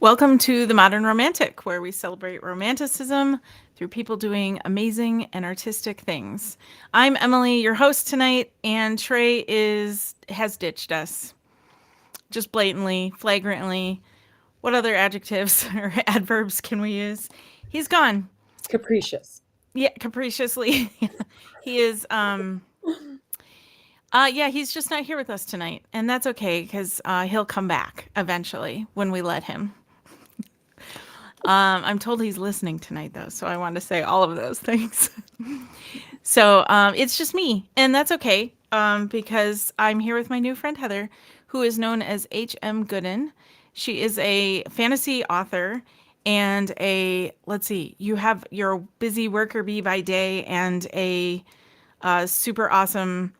Welcome to The Modern Romantic, where we celebrate romanticism through people doing amazing and artistic things. I'm Emily, your host tonight, and Trey has ditched us. Just blatantly, flagrantly. What other adjectives or adverbs can we use? He's gone. Capricious. Yeah, capriciously. He is yeah, he's just not here with us tonight. And that's okay because he'll come back eventually when we let him. I'm told he's listening tonight, though, so I want to say all of those things. So it's just me, and that's okay because I'm here with my new friend Heather, who is known as HM Gooden. She is a fantasy author and let's see, you're a busy worker bee by day and a super awesome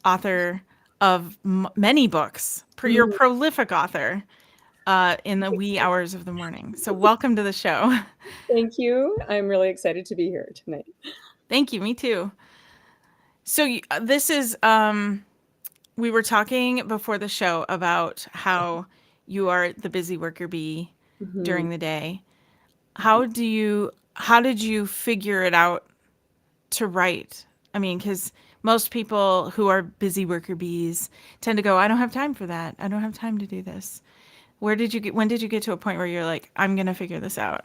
author of many books. You're a Mm, prolific author in the wee hours of the morning. So welcome to the show. Thank you. I'm really excited to be here tonight. Thank you. Me too. So this is we were talking before the show about how you are the busy worker bee Mhm. during the day. How did you figure it out to write? I mean, cuz most people who are busy worker bees tend to go, I don't have time for that. I don't have time to do this. When did you get to a point where you're like, I'm going to figure this out?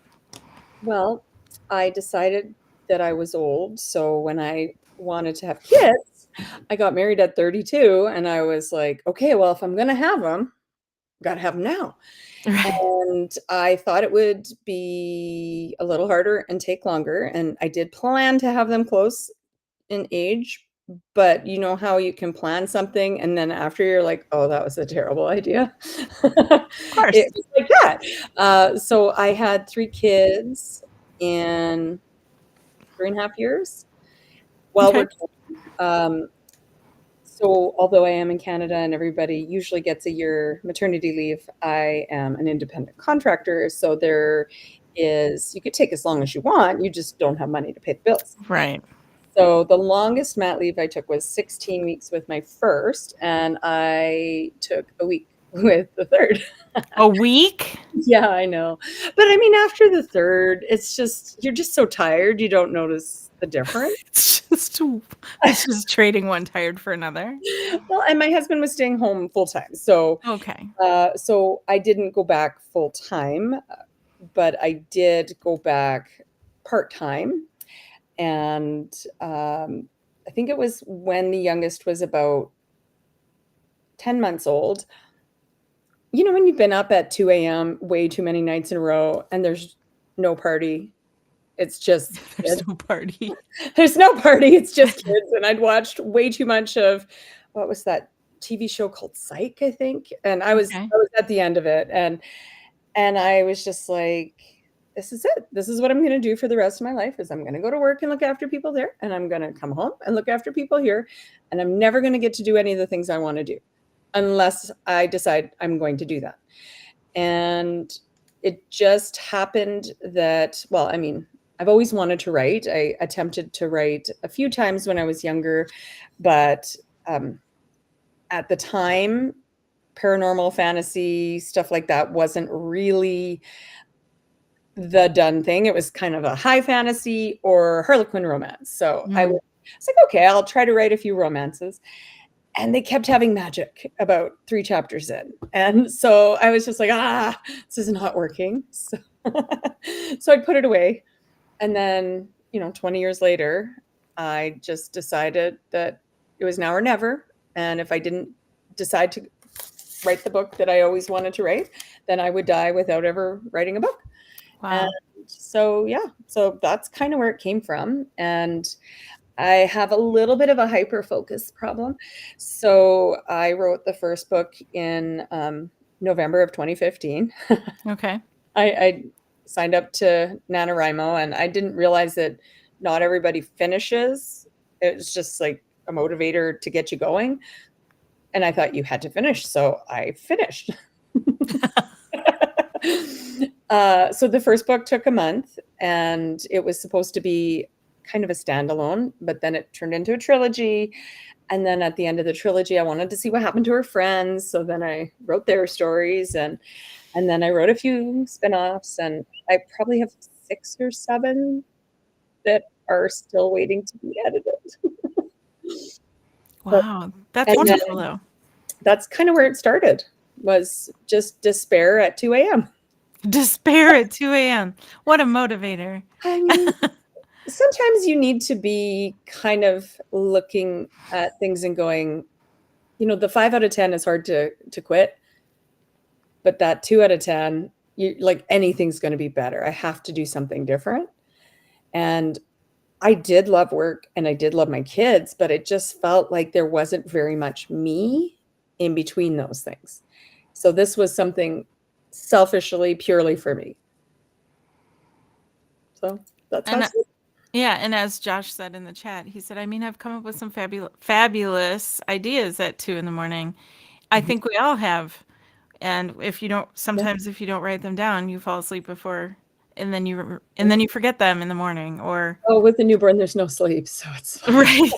Well, I decided that I was old, so when I wanted to have kids, I got married at 32, and I was like, "Okay, well, if I'm gonna have them, gotta have them now." Right. And I thought it would be a little harder and take longer, and I did plan to have them close in age, but you know how you can plan something and then after you're like, "Oh, that was a terrible idea." Of course. It was like that. So I had 3 kids in 3.5 years while Okay. working. Um, so although I am in Canada and everybody usually gets a year maternity leave, I am an independent contractor, so there is you could take as long as you want, you just don't have money to pay the bills. Right. So the longest mat leave I took was 16 weeks with my first, and I took a week with the third. A week? Yeah, I know. But I mean, after the third, it's just, you're just so tired, you don't notice the difference. It's just it's just trading one tired for another. Well, and my husband was staying home full time. So, Okay. so I didn't go back full time, but I did go back part time. And I think it was when the youngest was about 10 months old. You know, when you've been up at 2 a.m. way too many nights in a row and there's no party, it's just There's kids. no party. There's no party, it's just kids. And I'd watched way too much of what was that TV show called Psych, I think. And Okay. I was at the end of it. And I was just like, this is it. This is what I'm gonna do for the rest of my life is I'm gonna go to work and look after people there, and I'm gonna come home and look after people here, and I'm never gonna get to do any of the things I wanna do unless I decide I'm going to do that. And it just happened that, well, I mean, I've always wanted to write. I attempted to write a few times when I was younger, but um, at the time, paranormal fantasy, stuff like that wasn't really the done thing. It was kind of a high fantasy or Harlequin romance. So Mm. was like, okay, I'll try to write a few romances. And they kept having magic about 3 chapters in. And so I was just like, this is not working. So, so I'd put it away. And then, 20 years later, I just decided that it was now or never. And if I didn't decide to write the book that I always wanted to write, then I would die without ever writing a book. And Wow. so, yeah, so that's kind of where it came from. And I have a little bit of a hyper focus problem. So I wrote the first book in November of 2015. Okay. I signed up to NaNoWriMo and I didn't realize that not everybody finishes. It's just like a motivator to get you going. And I thought you had to finish. So I finished. So the first book took a month and it was supposed to be kind of a standalone, but then it turned into a trilogy. And then at the end of the trilogy, I wanted to see what happened to her friends. So then I wrote their stories. And And then I wrote a few spin-offs, and I probably have 6 or 7 that are still waiting to be edited. But Wow, that's and then wonderful though. that's kind of where it started, was just despair at 2 a.m. Despair at 2 a.m. What a motivator. I mean, sometimes you need to be kind of looking at things and going, the 5 out of 10 is hard to quit, but that 2 out of 10, you like anything's going to be better. I have to do something different. And I did love work and I did love my kids, but it just felt like there wasn't very much me in between those things. So this was something selfishly, purely for me. So that's how And it's. yeah, and as Josh said in the chat, he said, "I mean, I've come up with some fabulous ideas at 2 in the morning. I Mhm. think we all have. And Yeah. sometimes if you don't write them down, you fall asleep before, and then you forget them in the morning, or Oh, with the newborn, there's no sleep, so it's fine. right,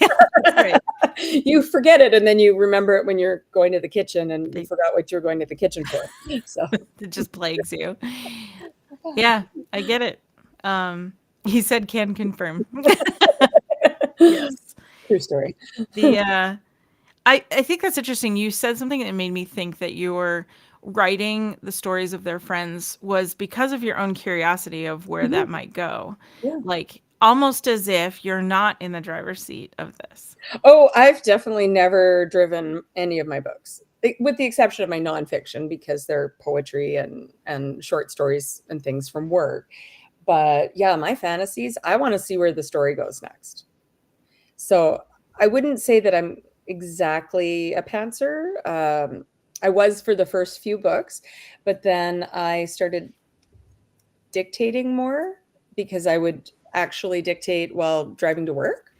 that's right. You forget it, and then you remember it when you're going to the kitchen, and you They, forgot what you were going to the kitchen for. So, it just plagues you. Yeah, I get it. He said, "Can confirm." Yes. true story. The I think that's interesting. You said something that made me think that your writing the stories of their friends was because of your own curiosity of where Mhm. that might go. Yeah. Like almost as if you're not in the driver's seat of this. Oh, I've definitely never driven any of my books, with the exception of my nonfiction, because they're poetry and short stories and things from work. But yeah, my fantasies, I want to see where the story goes next. So I wouldn't say that I'm exactly a pantser. I was for the first few books, but then I started dictating more because I would actually dictate while driving to work.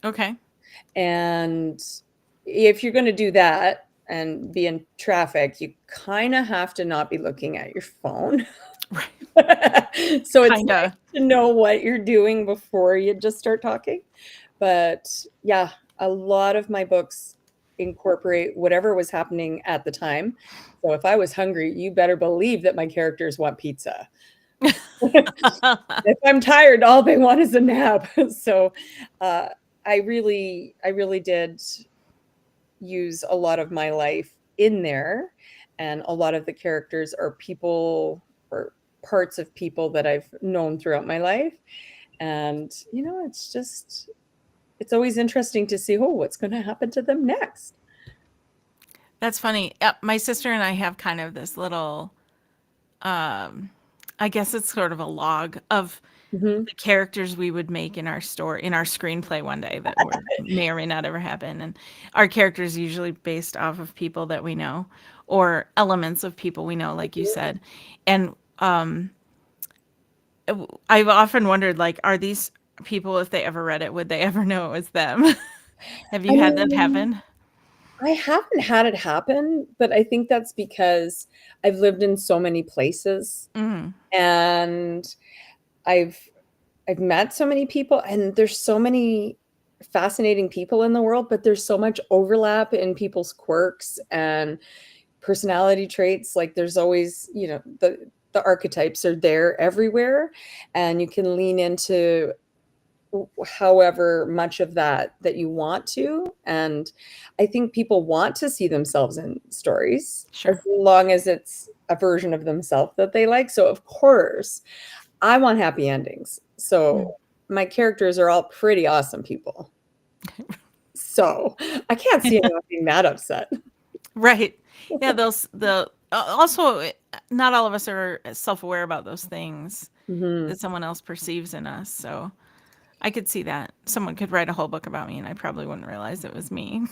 Okay. And if you're going to do that and be in traffic, you kind of have to not be looking at your phone. Right. So it's nice Kinda. to know what you're doing before you just start talking. But yeah, a lot of my books incorporate whatever was happening at the time. So if I was hungry, you better believe that my characters want pizza. If I'm tired, all they want is a nap. So uh, I really did use a lot of my life in there, and a lot of the characters are people or parts of people that I've known throughout my life. And it's always interesting to see, what's going to happen to them next. That's funny. My sister and I have kind of this little I guess it's sort of a log of Hmm. the characters we would make in our screenplay one day that were may or may not ever happen. And our characters usually based off of people that we know or elements of people we know, like you said. And I've often wondered, like, are these people, if they ever read it, would they ever know it was them? Have I you had that mean, happen? I haven't had it happen, but I think that's because I've lived in so many places, Mm, and I've I've met so many people, and there's so many fascinating people in the world, but there's so much overlap in people's quirks and personality traits. Like there's always, the archetypes are there everywhere, and you can lean into however much of that you want to. And I think people want to see themselves in stories as sure. long as it's a version of themselves that they like. So of course I want happy endings. Mm. So my characters are all pretty awesome people. So I can't see anyone being that upset. Right. Yeah, also not all of us are self-aware about those things Hmm. that someone else perceives in us. So I could see that. Someone could write a whole book about me and I probably wouldn't realize it was me.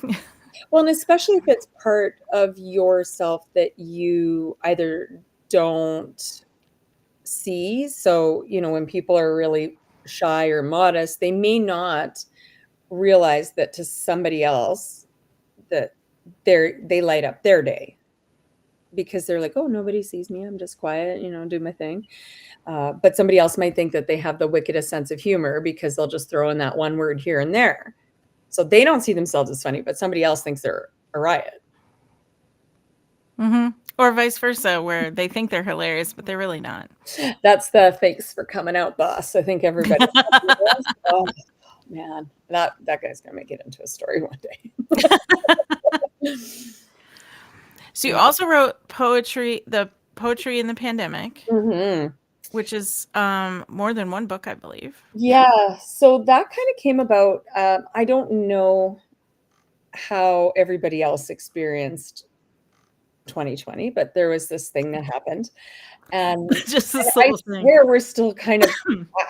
Well, and especially if it's part of yourself that you either don't see. So, when people are really shy or modest, they may not realize that to somebody else that they light up their day, because they're like, oh, nobody sees me. I'm just quiet, do my thing. But somebody else might think that they have the wickedest sense of humor because they'll just throw in that one word here and there. So they don't see themselves as funny, but somebody else thinks they're a riot. Hmm. Or vice versa, where they think they're hilarious, but they're really not. That's the thanks for coming out boss. I think everybody. Oh man, that guy's gonna make it into a story one day. So you also wrote poetry, the poetry in the pandemic, Mhm. which is more than one book, I believe. Yeah. Yeah, so that kind of came about. I don't know how everybody else experienced 2020, but there was this thing that happened, and Just and this I little thing. swear we're still kind of.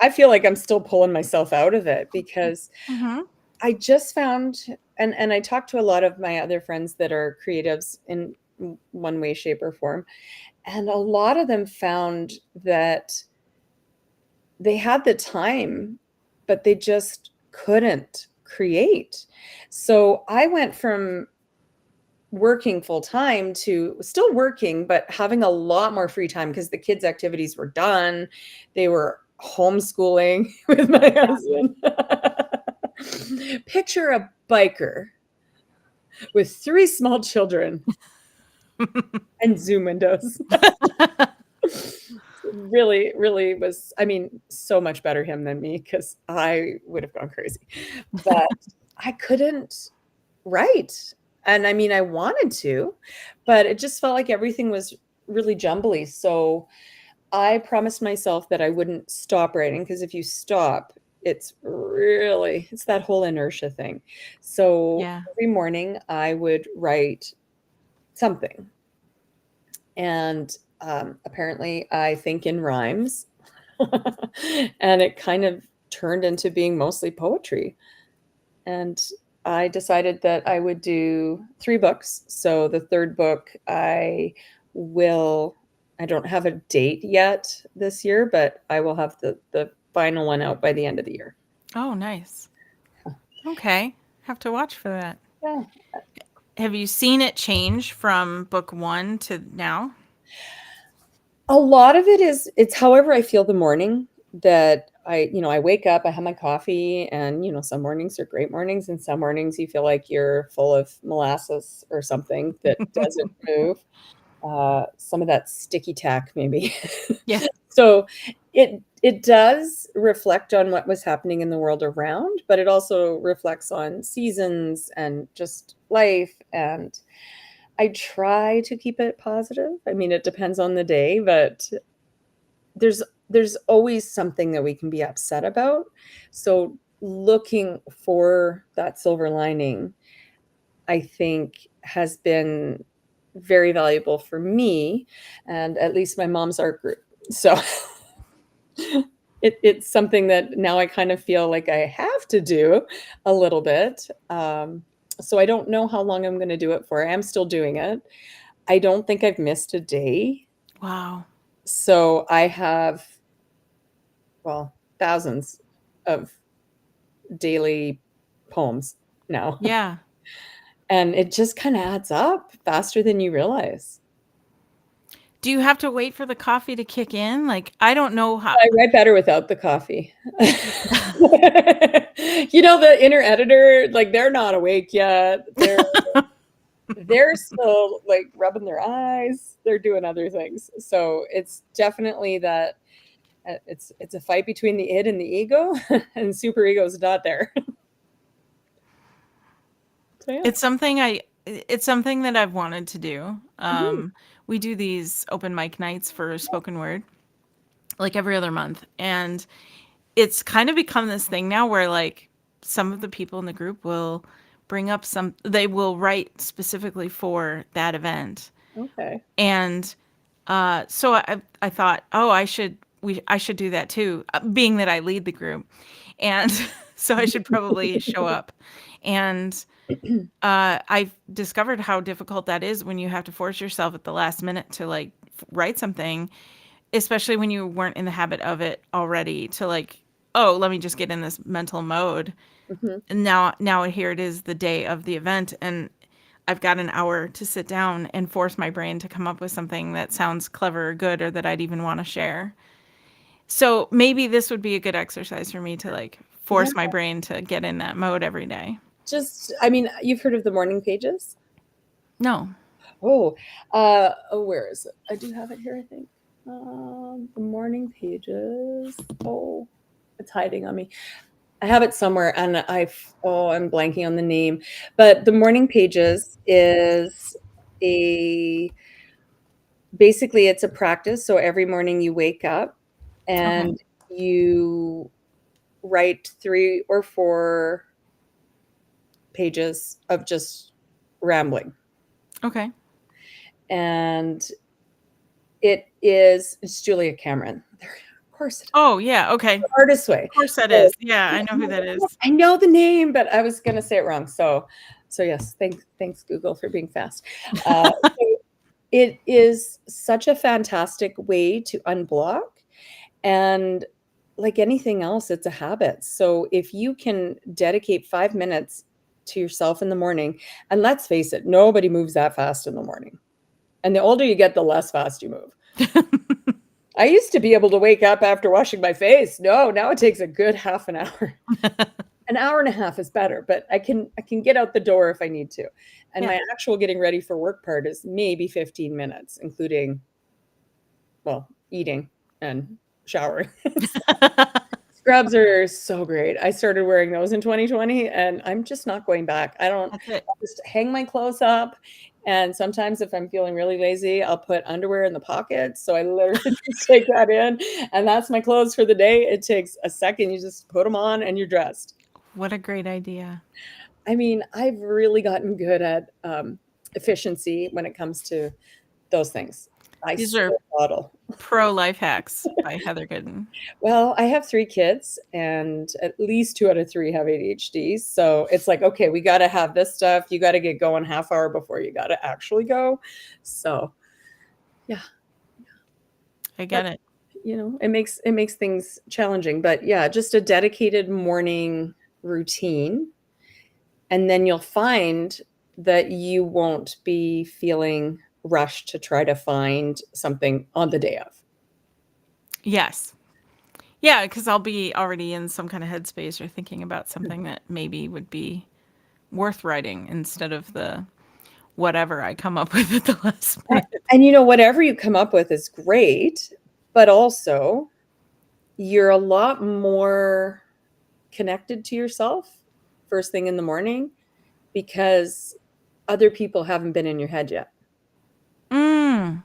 I feel like I'm still pulling myself out of it because Mm-hmm. I just found, and I talked to a lot of my other friends that are creatives in one way, shape, or form, and a lot of them found that they had the time, but they just couldn't create. So I went from working full time to still working, but having a lot more free time because the kids' activities were done. They were homeschooling with my husband. Picture a biker with 3 small children and Zoom windows. Really, really was, I mean, so much better him than me because I would have gone crazy. But I couldn't write. And I mean, I wanted to, but it just felt like everything was really jumbly. So I promised myself that I wouldn't stop writing because if you stop, it's that whole inertia thing. So Yeah. every morning I would write something. And apparently I think in rhymes. And it kind of turned into being mostly poetry. And I decided that I would do 3 books. So the 3rd book, will, I don't have a date yet this year, but I will have the final one out by the end of the year. Oh, nice. Okay. Have to watch for that. Yeah. Have you seen it change from book one to now? A lot of it is it's however I feel the morning that I wake up, I have my coffee, and, some mornings are great mornings, and some mornings you feel like you're full of molasses or something that doesn't move. Some of that sticky tack maybe. Yeah. So it does reflect on what was happening in the world around, but it also reflects on seasons and just life. And I try to keep it positive. I mean, it depends on the day, but there's there's always something that we can be upset about. So looking for that silver lining, I think, has been very valuable for me and at least my mom's art group. So it's something that now I kind of feel like I have to do a little bit. So I don't know how long I'm going to do it for. I am still doing it. I don't think I've missed a day. Wow. So I have, well, thousands of daily poems now. Yeah. And it just kind of adds up faster than you realize. Do you have to wait for the coffee to kick in? Like, I don't know how. I write better without the coffee. The inner editor, like they're not awake yet. They're still like rubbing their eyes. They're doing other things. So it's definitely that it's a fight between the id and the ego, and super ego is not there. So yeah. It's something that I've wanted to do. Mhm. We do these open mic nights for spoken word like every other month, and it's kind of become this thing now where like some of the people in the group will bring up they will write specifically for that event. Okay. And so I thought, oh, I should do that too, being that I lead the group, and so I should probably show up. And I've discovered how difficult that is when you have to force yourself at the last minute to like write something, especially when you weren't in the habit of it already. To like, oh, let me just get in this mental mode. Mhm. And now here it is, the day of the event, and I've got an hour to sit down and force my brain to come up with something that sounds clever or good or that I'd even want to share. So maybe this would be a good exercise for me to like Yeah. force my brain to get in that mode every day. Just, I mean, you've heard of the morning pages? No. Oh, where is it? I do have it here, I think. The morning pages. Oh, it's hiding on me. I have it somewhere, and I'm blanking on the name. But the morning pages is a basically it's a practice. So every morning you wake up Okay. and you write 3 or 4 pages of just rambling. Okay. And it's Julia Cameron. Of course, Oh, yeah. Okay. the artist way. Of course that So is. Yeah, I know who that is. I know the name, but I was gonna say it wrong. So yes, thanks Google for being fast. So it is such a fantastic way to unblock, and like anything else, it's a habit. So if you can dedicate 5 minutes to yourself in the morning, and let's face it, nobody moves that fast in the morning. And the older you get, the less fast you move. I used to be able to wake up after washing my face. No, now it takes a good half an hour. An hour and a half is better, but I can get out the door if I need to. And Yeah. my actual getting ready for work part is maybe 15 minutes, including, well, eating and showering. Scrubs are so great. I started wearing those in 2020 and I'm just not going back. That's it. I'll just hang my clothes up. And sometimes if I'm feeling really lazy, I'll put underwear in the pockets. So I literally just take that in and that's my clothes for the day. It takes a second. You just put them on and you're dressed. What a great idea. I mean, I've really gotten good at efficiency when it comes to those things. I These are still bottle. pro life hacks by Heather Gooden. Well, I have 3 kids, and at least 2 out of 3 have ADHD, so it's like, "Okay, we gotta have this stuff, you gotta get going half hour before you gotta actually go." So, yeah, I but, get it. it makes things challenging, but yeah, just a dedicated morning routine, and then you'll find that you won't be feeling rushed to try to find something on the day of. Yes. Yeah, because I'll be already in some kind of headspace or thinking about something that maybe would be worth writing instead of the whatever I come up with at the last A minute. and, whatever you come up with is great, but also you're a lot more connected to yourself first thing in the morning because other people haven't been in your head yet, Mm,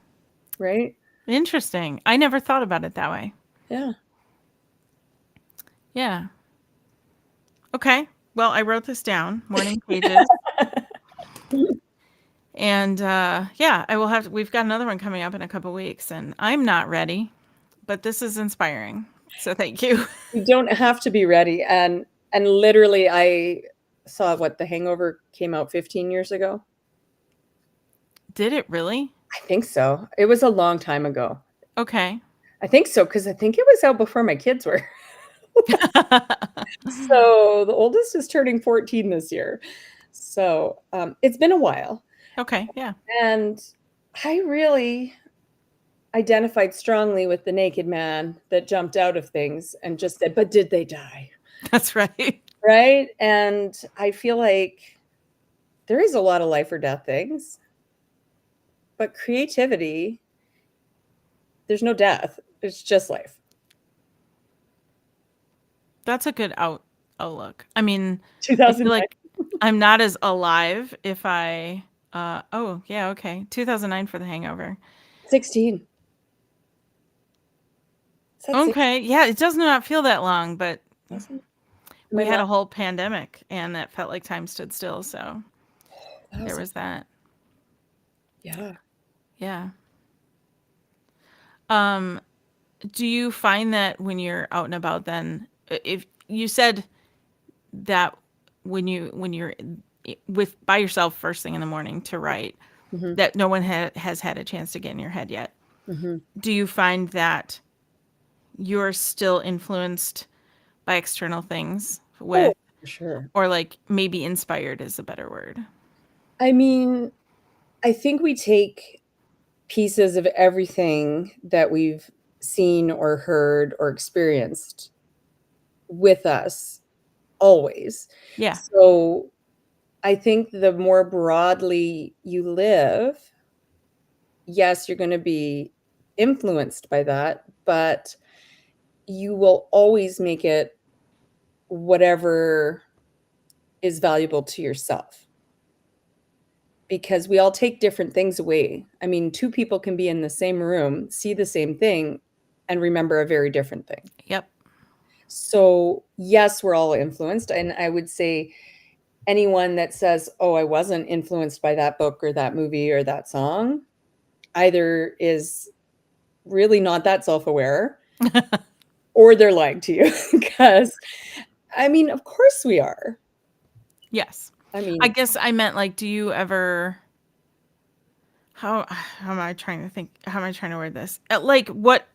right? interesting. I never thought about it that way. Yeah. Yeah. Okay. Well, I wrote this down, morning pages. And yeah, I will have we've got another one coming up in a couple weeks and I'm not ready, but this is inspiring. So thank you. You don't have to be ready, and literally, I saw The Hangover came out 15 years ago? Did it really? I think so. It was a long time ago. Okay. I think so because I think it was out before my kids were. So, the oldest is turning 14 this year. So, it's been a while, Okay, yeah. and I really identified strongly with the naked man that jumped out of things and just said, "But did they die?" That's right. Right? And I feel like there is a lot of life or death things, but creativity, there's no death. It's just life. That's a good outlook. I mean, I feel 2009, like I'm not as alive if I oh, yeah, okay. 2009 for The Hangover. 16. Is that Okay. Yeah, it does not feel that long, but 6,000? we My had mom, a whole pandemic and that felt like time stood still, so there 1,000. was that. Yeah. Yeah. Um, do you find that when you're out and about then if you said that when you're with by yourself first thing in the morning to write Mhm, that no one has had a chance to get in your head yet. mhm. Do you find that you're still influenced by external things Oh, with for sure. or like maybe inspired is a better word? I mean, I think we take pieces of everything that we've seen or heard or experienced with us always. Yeah. So I think the more broadly you live, yes, you're going to be influenced by that, but you will always make it whatever is valuable to yourself, because we all take different things away. I mean, two people can be in the same room, see the same thing, and remember a very different thing. Yep. So, yes, we're all influenced. And I would say anyone that says, oh, I wasn't influenced by that book or that movie or that song, either is really not that self aware or they're lying to you. Because, I mean, of course we are. Yes. I I mean, guess I meant like, do you ever, how am I trying to think? How am I trying to word this? Like, what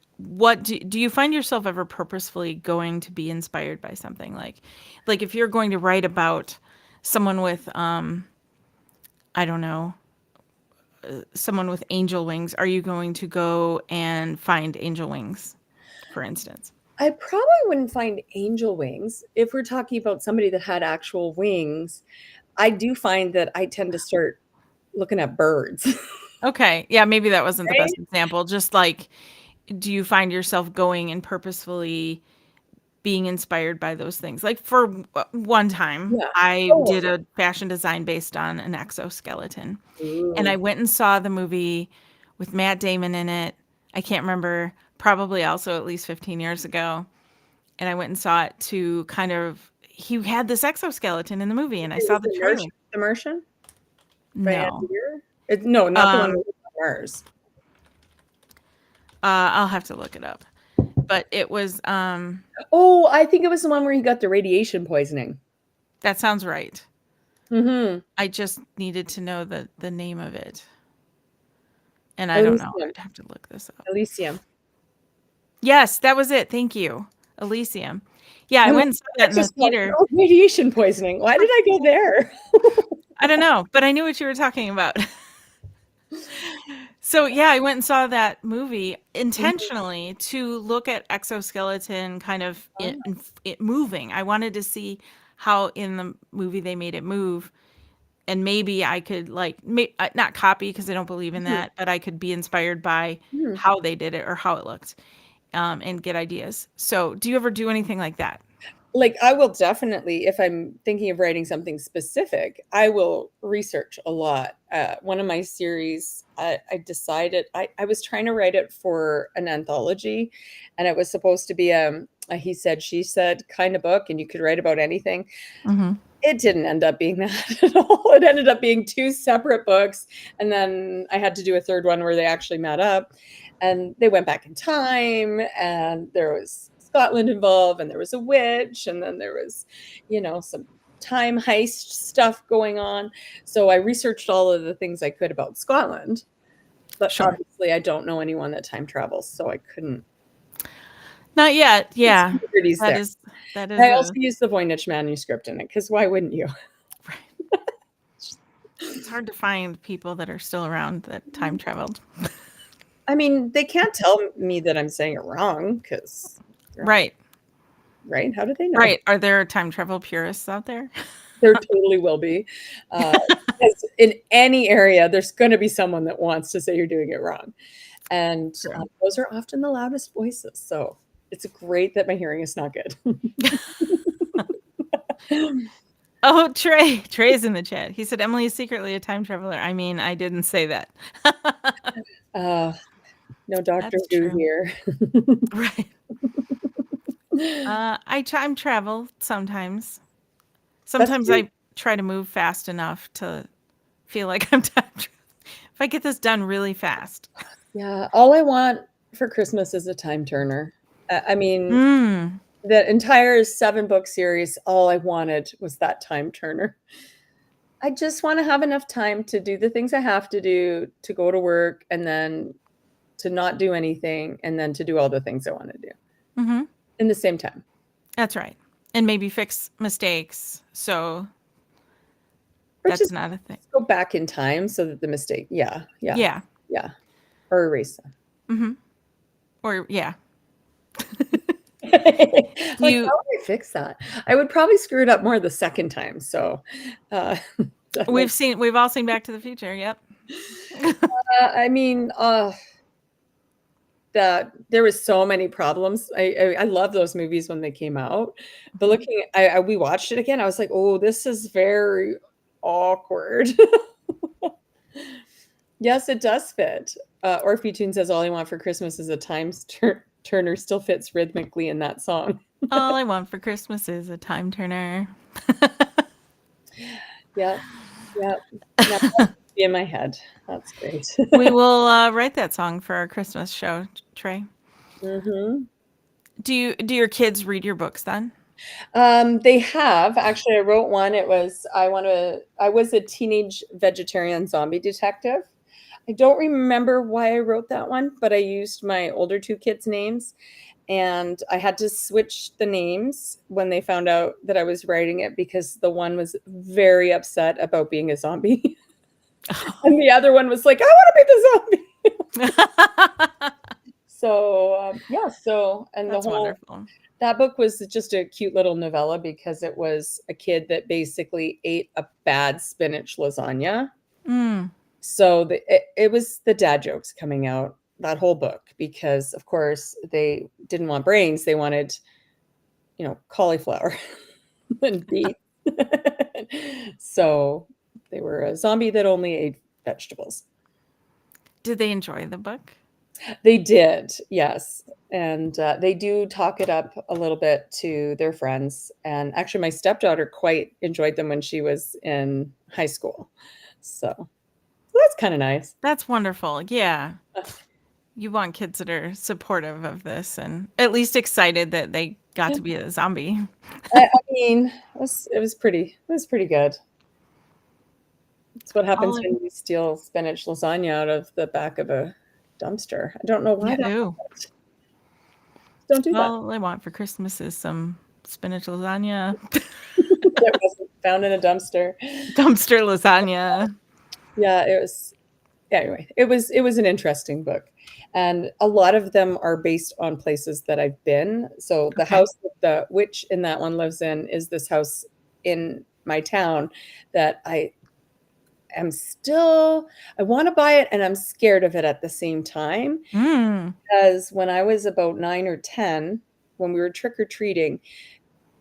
do you find yourself ever purposefully going to be inspired by something like if you're going to write about someone with I don't know, someone with angel wings, are you going to go and find angel wings, for instance? I probably wouldn't find angel wings. If we're talking about somebody that had actual wings, I do find that I tend to start looking at birds, Okay. Yeah, maybe that wasn't the right? best example. Just like, do you find yourself going and purposefully being inspired by those things? Like for one time, Yeah. I Oh, did a fashion design based on an exoskeleton. And I ooh. went and saw the movie with Matt Damon in it. I can't remember, probably also at least 15 years ago. And I went and saw it to kind of, he had this exoskeleton in the movie and I It saw was the trailer. The Martian by Andy No. Weir? No, not the one Um, with Mars. I'll have to look it up. But it was, Oh, I think it was the one where he got the radiation poisoning. that sounds right. Mhm. I just needed to know the name of it. And I don't know. Elysium. I'd have to look this up. Elysium. Yes, that was it. Thank you. Elysium. Yeah, I I'm like, went and saw that I in the just thought, theater. oh, radiation poisoning. Why did I go there? I don't know, but I knew what you were talking about. So yeah, I went and saw that movie Mhm. intentionally to look at exoskeleton kind of it moving. I wanted to see how in the movie they made it move, and maybe I could like not copy because I don't believe in Mhm. that, but I could be inspired by Mhm. how they did it or how it looked, and get ideas. So, do you ever do anything like that? Like, I will definitely, if I'm thinking of writing something specific, I will research a lot. One of my series, I decided I was trying to write it for an anthology, and it was supposed to be a he said, she said kind of book, and you could write about anything. Hmm. It didn't end up being that at all. It ended up being two separate books, and then I had to do a third one where they actually met up, and they went back in time, and there was Scotland involved, and there was a witch, and then there was, some time heist stuff going on. So I researched all of the things I could about Scotland, but Sure. obviously I don't know anyone that time travels, so I couldn't. Not yet. It's Yeah. there. That is that I is also a used the Voynich manuscript in it because why wouldn't you? right. It's hard to find people that are still around that time traveled. I mean, they can't tell me that I'm saying it wrong because, Right. right? How do they know? Right. Are there time travel purists out there? There totally will be. Uh, because in any area, there's going to be someone that wants to say you're doing it wrong. And True. those are often the loudest voices. So it's great that my hearing is not good. Oh, Trey. Trey's in the chat. He said Emily is secretly a time traveler. I mean, I didn't say that. uh, no Doctor That's Who true. here. Right. I time travel sometimes. That's Sometimes great. I try to move fast enough to feel like I'm time traveling. If I get this done really fast. Yeah. All I want for Christmas is a time turner. I mean, Mm. the entire 7-book series, all I wanted was that time turner. I just want to have enough time to do the things I have to do, to go to work, and then to not do anything, and then to do all the things I want to do Hmm. in the same time. That's right. And maybe fix mistakes. So Or that's just not a thing. go back in time so that the mistake, yeah, yeah, Yeah. yeah, or erase them. Hmm. Or yeah. Like, You how would I fix that? I would probably screw it up more the second time. So, uh, definitely. we've all seen Back to the Future. Yep. I mean, that there was so many problems. I love those movies when they came out, but Mhm. looking I we watched it again, I was like, "Oh, this is very awkward." Yes, it does fit. Orphe Toon says, "All I want for Christmas is a turner," still fits rhythmically in that song. All I want for Christmas is a time turner. Yep, yep. Now that's in my head. That's great. We will write that song for our Christmas show, Trey. Mhm. Do your kids read your books then? They have. Actually, I wrote one. I was a teenage vegetarian zombie detective. I don't remember why I wrote that one, but I used my older two kids' names, and I had to switch the names when they found out that I was writing it because the one was very upset about being a zombie, and the other one was like, "I want to be the zombie." So, yeah, and the That's whole wonderful. that book was just a cute little novella because it was a kid that basically ate a bad spinach lasagna. Mm. So it was the dad jokes coming out that whole book because, of course, they didn't want brains. They wanted, cauliflower and beef. So they were a zombie that only ate vegetables. Did they enjoy the book? They did, yes. And they do talk it up a little bit to their friends. And actually, my stepdaughter quite enjoyed them when she was in high school. So that's kind of nice. That's wonderful. Yeah. You want kids that are supportive of this and at least excited that they got to be a zombie. I mean, it was pretty good. It's what All happens I, when you steal spinach lasagna out of the back of a dumpster. I don't know why yeah, that ooh. happened. Don't do that. All I want for Christmas is some spinach lasagna, That wasn't found in a dumpster. dumpster lasagna. Yeah, it was anyway, it was an interesting book. And a lot of them are based on places that I've been. So the Okay. house that the witch in that one lives in is this house in my town that am still I want to buy it and I'm scared of it at the same time. Mm. Because when I was about 9 or 10, when we were trick or treating,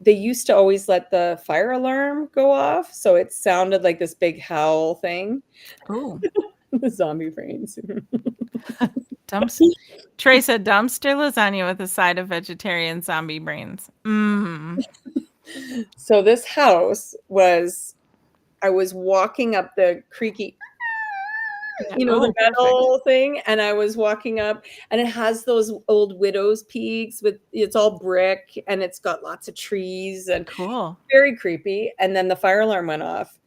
they used to always let the fire alarm go off, so it sounded like this big howl thing. Ooh. The zombie brains. Dumps. Trey said dumpster lasagna with a side of vegetarian zombie brains. Mmm. So this house was I was walking up the creaky, Yeah. the Oh, perfect. metal thing, and I was walking up, and it has those old widow's peaks with it's all brick, and it's got lots of trees, and Cool. very creepy. And then the fire alarm went off,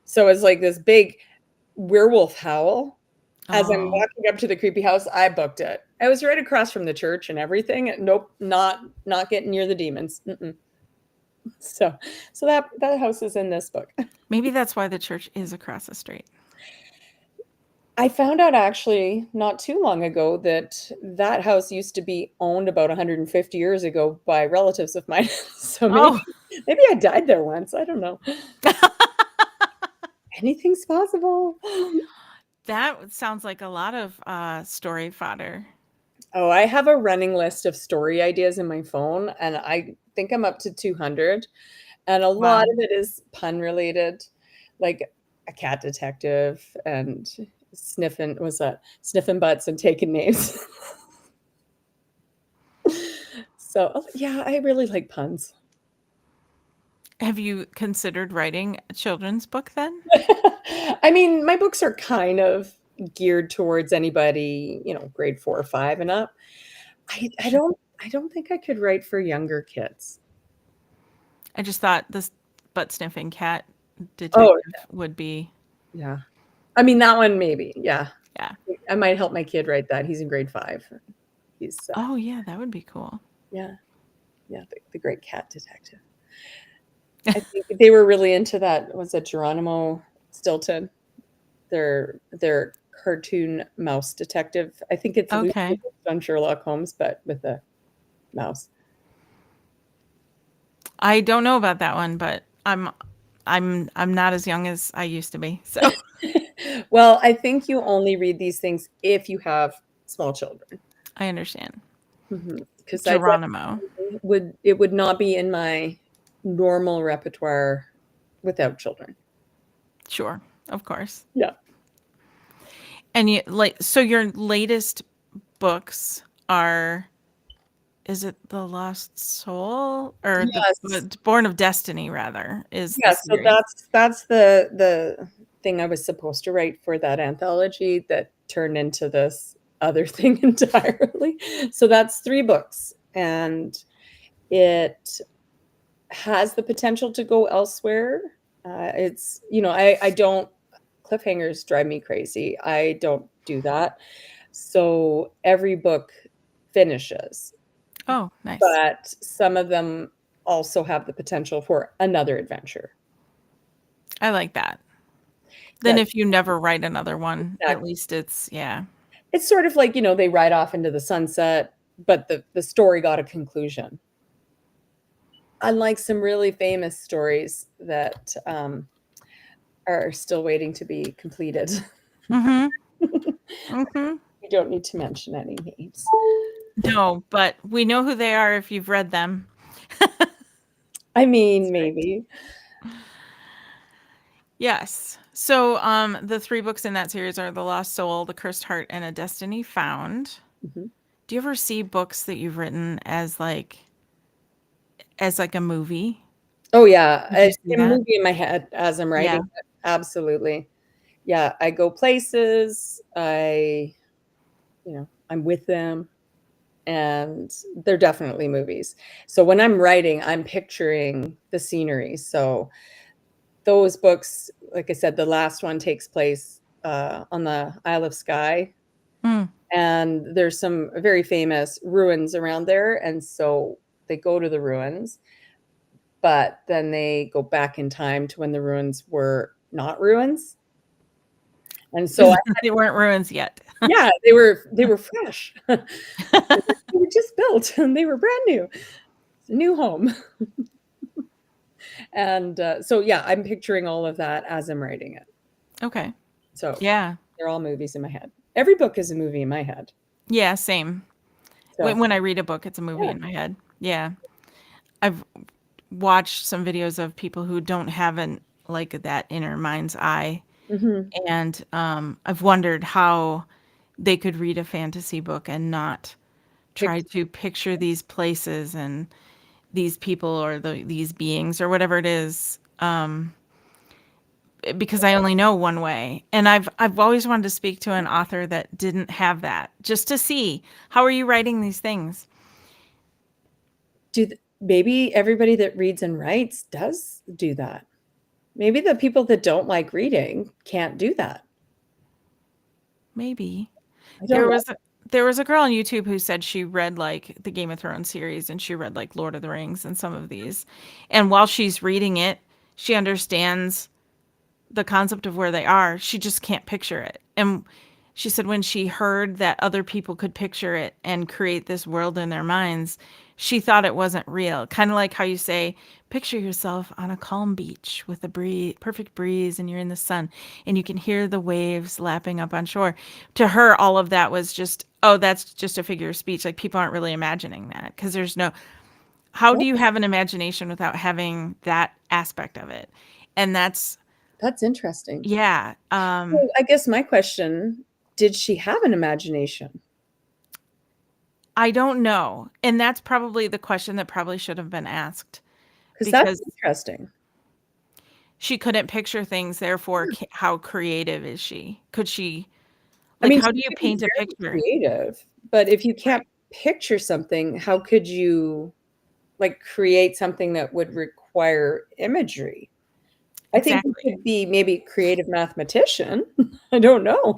so it's like this big werewolf howl. As I'm Oh, walking up to the creepy house, I booked it. I was right across from the church and everything. Nope, not getting near the demons. Mm-mm. So, so that house is in this book. maybe that's why the church is across the street. I found out actually not too long ago that that house used to be owned about 150 years ago by relatives of mine. So Oh, maybe I died there once. I don't know. Anything's possible. that sounds like a lot of story fodder. Oh, I have a running list of story ideas in my phone, and I think I'm up to 200. And a lot Wow. of it is pun related, like a cat detective and sniffing butts and taking names. So, yeah, I really like puns. Have you considered writing a children's book then? I mean, my books are kind of geared towards anybody, grade 4 or 5 and up. I don't think I could write for younger kids. I just thought this butt sniffing cat Oh, detective would be, yeah. I mean, that one maybe, yeah. yeah. I might help my kid write that. He's in grade 5. He's, Oh, yeah, that would be cool. yeah, yeah, the great cat detective. I think they were really into that. Was it Geronimo Stilton? Their cartoon mouse detective. I think it's loosely Okay. based on Sherlock Holmes, but with a mouse. I don't know about that one, but I'm not as young as I used to be. So, Well, I think you only read these things if you have small children. I understand. Because I Geronimo. definitely would not be in my normal repertoire without children. Sure, of course. Yeah. And you like so your latest books are is it The Lost Soul or Yes. Born of Destiny rather is the Yeah, so series. that's the thing I was supposed to write for that anthology that turned into this other thing entirely. So that's 3 books, and it has the potential to go elsewhere. It's I don't cliffhangers drive me crazy. I don't do that. So every book finishes, Oh, nice. but some of them also have the potential for another adventure. I like that. Then Yeah, if you never write another one, at exactly. least it's yeah. It's sort of like, they ride off into the sunset, but the story got a conclusion. Unlike some really famous stories that are still waiting to be completed. Mhm. Mhm. We don't need to mention any names. No, but we know who they are if you've read them. I mean, That's right. maybe. Yes. So, the 3 books in that series are The Lost Soul, The Cursed Heart, and A Destiny Found. Mhm. Do you ever see books that you've written as like a movie? Oh, yeah, Did you see a that? movie in my head as I'm writing Yeah. it, absolutely. Yeah, I go places, I'm with them, and they're definitely movies. So when I'm writing, I'm picturing the scenery. So those books, like I said, the last one takes place, on the Isle of Skye, Mm. and there's some very famous ruins around there, and so they go to the ruins, but then they go back in time to when the ruins were not ruins, and so They weren't ruins yet. yeah, they were fresh. They were just built, and they were brand new. It's a new home. And, so, yeah, I'm picturing all of that as I'm writing it. Okay. So, Yeah. they're all movies in my head. Every book is a movie in my head. Yeah, same. So, When I read a book, it's a movie yeah. in my head. Yeah. I've watched some videos of people who don't have an like that inner mind's eye, Mhm. and I've wondered how they could read a fantasy book and not try Pic to picture these places and these people or these beings or whatever it is, because I only know one way. And I've always wanted to speak to an author that didn't have that, just to see how are you writing these things. do th maybe everybody that reads and writes does do that. Maybe the people that don't like reading can't do that. Maybe I don't there know. was a, there was a girl on YouTube who said she read like the Game of Thrones series and she read like Lord of the Rings and some of these, and while she's reading it, she understands the concept of where they are. She just can't picture it. And she said when she heard that other people could picture it and create this world in their minds, she thought it wasn't real. Kind of like how you say, picture yourself on a calm beach with a breeze, perfect breeze, and you're in the sun and you can hear the waves lapping up on shore. To her, all of that was just, oh, that's just a figure of speech. Like people aren't really imagining that because there's no, how Oh, do you have an imagination without having that aspect of it? And that's, that's interesting. yeah. So, I guess my question, did she have an imagination? I don't know. And that's probably the question that probably should have been asked Because that's because interesting. she couldn't picture things. Therefore, how creative is she? Could she, I like, mean, how she do you could be paint a very picture? creative, but if you Right. can't picture something, how could you, like, create something that would require imagery? I think you Exactly. could be maybe a creative mathematician. I don't know.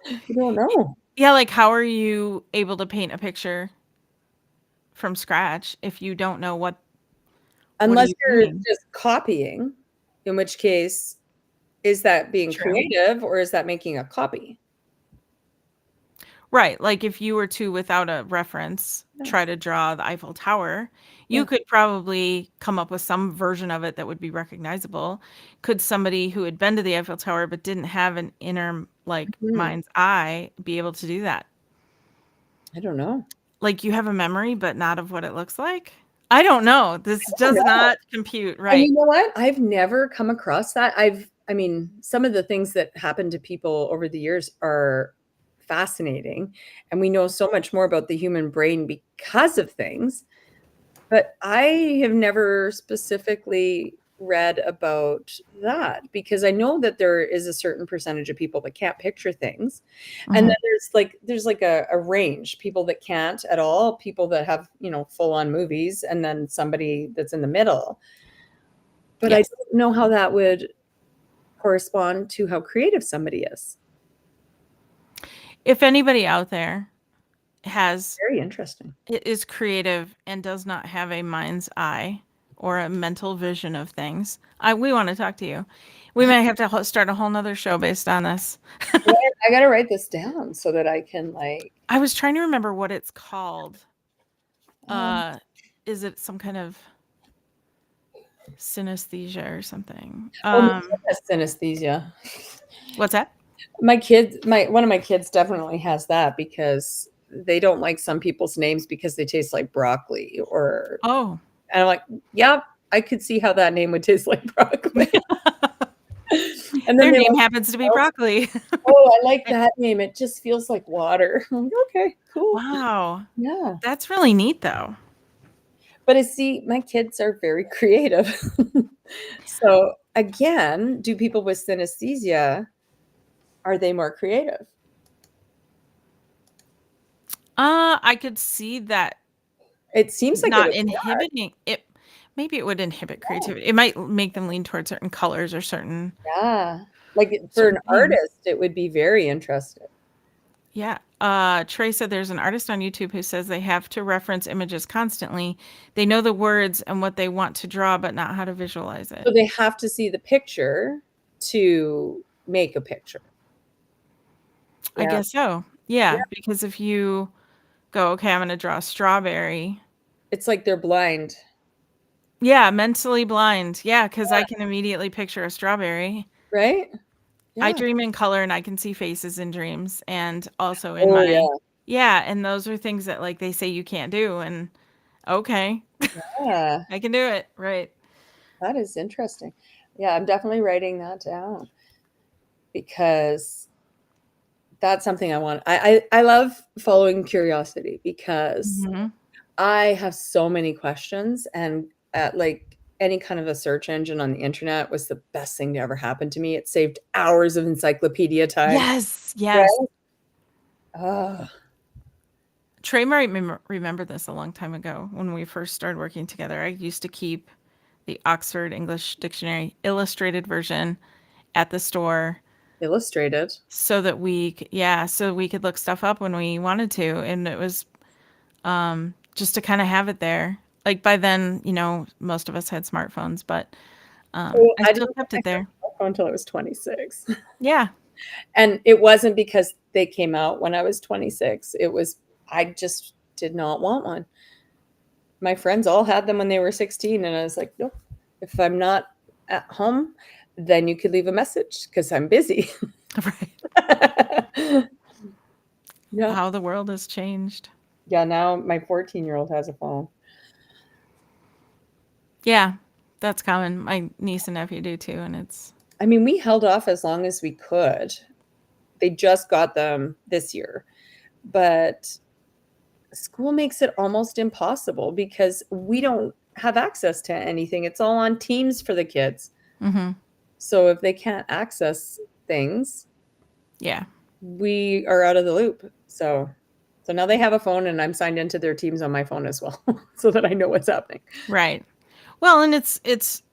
I don't know. Yeah. Like, how are you able to paint a picture from scratch if you don't know what are Unless you you're painting? just copying, in which case, is that being True. creative or is that making a copy? Right. Like, if you were to, without a reference, try to draw the Eiffel Tower, you Yeah. could probably come up with some version of it that would be recognizable. Could somebody who had been to the Eiffel Tower but didn't have an inner like Hmm. mind's eye be able to do that? I don't know. Like you have a memory but not of what it looks like? I don't know. This I don't does know. not compute, And right? you know what? I've never come across that. I mean, some of the things that happen to people over the years are fascinating, and we know so much more about the human brain because of things. But I have never specifically read about that because I know that there is a certain percentage of people that can't picture things. And then Mhm. there's like a range, people that can't at all, people that have, full on movies, and then somebody that's in the middle. But I Yes. don't know how that would correspond to how creative somebody is. If anybody out there has Very interesting. is creative and does not have a mind's eye or a mental vision of things, we want to talk to you. We might have to start a whole nother show based on this. I gotta write this down so that I can like I was trying to remember what it's called. um, Uh, is it some kind of synesthesia or something? oh, my kid has synesthesia. What's that? One of my kids definitely has that because they don't like some people's names because they taste like broccoli or Oh, and I'm like, yeah, I could see how that name would taste like broccoli. And then their they name like, happens to be oh, broccoli. oh, I like that name. It just feels like water. I'm like, okay, cool. Wow, Yeah. that's really neat, though. But I see my kids are very creative. So again, do people with synesthesia, are they more creative? I could see that It seems like it not would inhibiting it. Maybe it would inhibit creativity. It might make them lean towards certain colors or yeah. Like, for an certain things. artist, it would be very interesting. Yeah. Trey said there's an artist on YouTube who says they have to reference images constantly. They know the words and what they want to draw, but not how to visualize it. So they have to see the picture to make a picture. I Yeah. guess so. Yeah. Yeah, because if you go, okay, I'm going to draw a strawberry. It's like they're blind. Yeah, mentally blind. Yeah, because I can immediately picture a strawberry. Right? I Yeah. dream in color and I can see faces in dreams and also in Oh, my, yeah. yeah, and those are things that like they say you can't do. And okay, Yeah. I can do it. Right. That is interesting. Yeah, I'm definitely writing that down because that's something I want. I love following curiosity because Hmm. I have so many questions, and like any kind of a search engine on the internet was the best thing to ever happen to me. It saved hours of encyclopedia time. Yes. Yes. Right? Oh, Trey might remember this a long time ago when we first started working together. I used to keep the Oxford English Dictionary illustrated version at the store illustrated. so that yeah, so we could look stuff up when we wanted to. And it was just to kind of have it there. Like by then, most of us had smartphones, but Well, I I still didn't get kept my it there. first cell phone until I was 26. Yeah. And it wasn't because they came out when I was 26. It was I just did not want one. My friends all had them when they were 16, and I was like, nope. If I'm not at home, then you could leave a message because I'm busy. Right. Yeah. How the world has changed. Yeah, now my 14-year-old has a phone. Yeah. That's common. My niece and nephew do too. And it's, I mean, we held off as long as we could. They just got them this year, but school makes it almost impossible because we don't have access to anything. It's all on Teams for the kids. mm-hmm. So if they can't access things, Yeah. we are out of the loop. So now they have a phone, and I'm signed into their Teams on my phone as well so that I know what's happening. Right. Well, and it's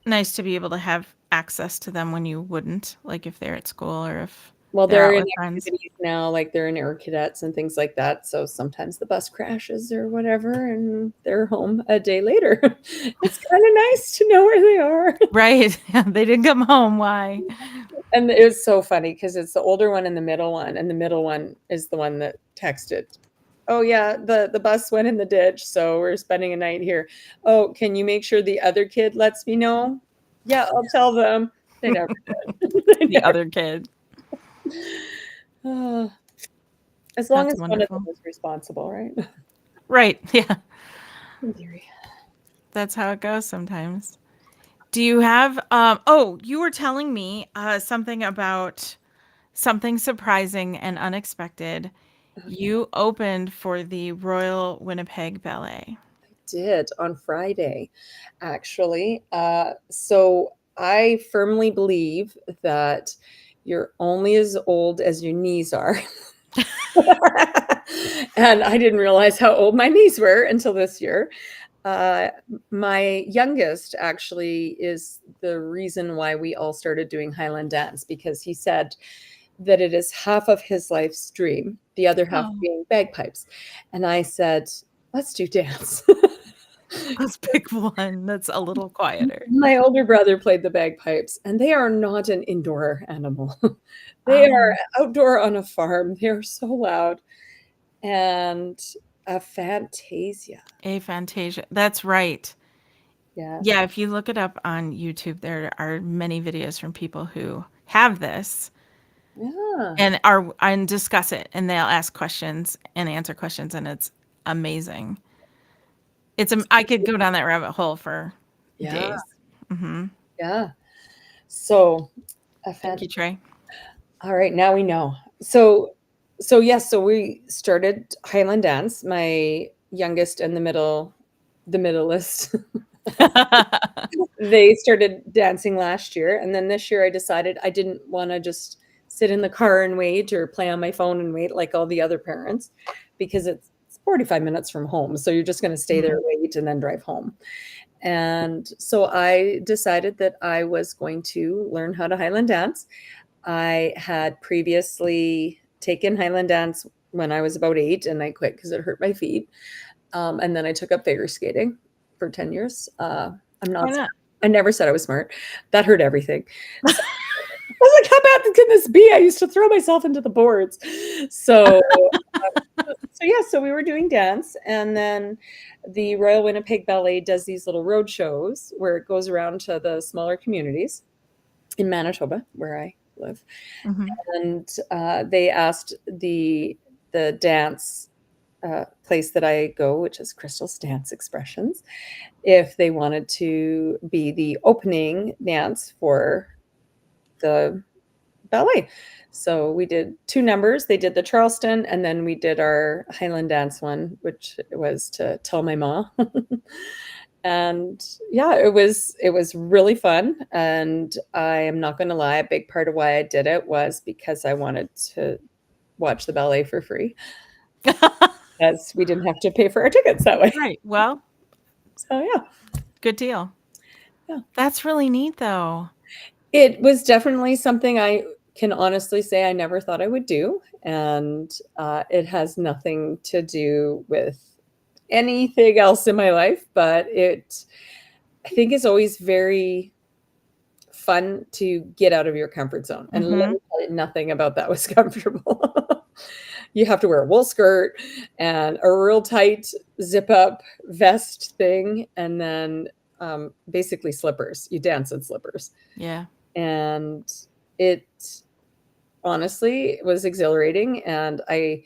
nice to be able to have access to them when you wouldn't, like if they're at school or if Well, they're they're out in with friends. activities now, like they're in air cadets and things like that. So sometimes the bus crashes or whatever, and they're home a day later. It's kind of nice to know where they are. Right. They didn't come home. Why? And it was so funny because it's the older one and the middle one, and the middle one is the one that texted oh yeah, the bus went in the ditch, so we're spending a night here. Oh, can you make sure the other kid lets me know? Yeah, I'll tell them. They never did. They The never. other kid. Oh, as long That's as one of them wonderful. is responsible, right? Right. Yeah. In theory. That's how it goes sometimes. Do you have oh, you were telling me something about something surprising and unexpected. Okay. You opened for the Royal Winnipeg Ballet. Did on Friday, actually. So I firmly believe that you're only as old as your knees are. And I didn't realize how old my knees were until this year. Uh, my youngest actually is the reason why we all started doing Highland dance because he said that it is half of his life's dream, the other half Oh, being bagpipes. And I said, let's do dance. let's pick one that's a little quieter. My older brother played the bagpipes, and they are not an indoor animal. They are Oh, outdoor on a farm. They are so loud and a fantasia. a Fantasia. That's right. Yeah. Yeah, if you look it up on YouTube, there are many videos from people who have this Yeah. and are and discuss it, and they'll ask questions and answer questions, and it's amazing. I could go down that rabbit hole for Yeah. days. Hmm. Yeah. So a Thank fan you, Trey. all right, now we know. So yes, so we started Highland dance. My youngest and the middleest, they started dancing last year, and then this year I decided I didn't wanna just sit in the car and wait or play on my phone and wait like all the other parents because it's 45 minutes from home, so you're just gonna stay there, Mhm. wait, and then drive home. And so I decided that I was going to learn how to Highland dance. I had previously taken Highland dance when I was about 8 and I quit because it hurt my feet. And then I took up figure skating for 10 years. I'm Why not not? I never said I was smart. That hurt everything. So I was like, how bad can this be? I used to throw myself into the boards. So yeah, so we were doing dance, and then the Royal Winnipeg Ballet does these little road shows where it goes around to the smaller communities in Manitoba, where I live. Mhm. And they asked the dance place that I go, which is Crystal's Dance Expressions, if they wanted to be the opening dance for the ballet. So we did two numbers. They did the Charleston, and then we did our Highland dance one, which was to tell my ma. And yeah, it was really fun. And I am not going to lie, a big part of why I did it was because I wanted to watch the ballet for free, as we didn't have to pay for our tickets that way. Right. Well, So yeah, good deal. yeah. That's really neat, though. It was definitely something I can honestly say I never thought I would do, and it has nothing to do with anything else in my life, but I think it's always very fun to get out of your comfort zone. And let Hmm. me tell you, nothing about that was comfortable. You have to wear a wool skirt and a real tight zip up vest thing, and then basically slippers. You dance in slippers. Yeah. And it honestly was exhilarating. And I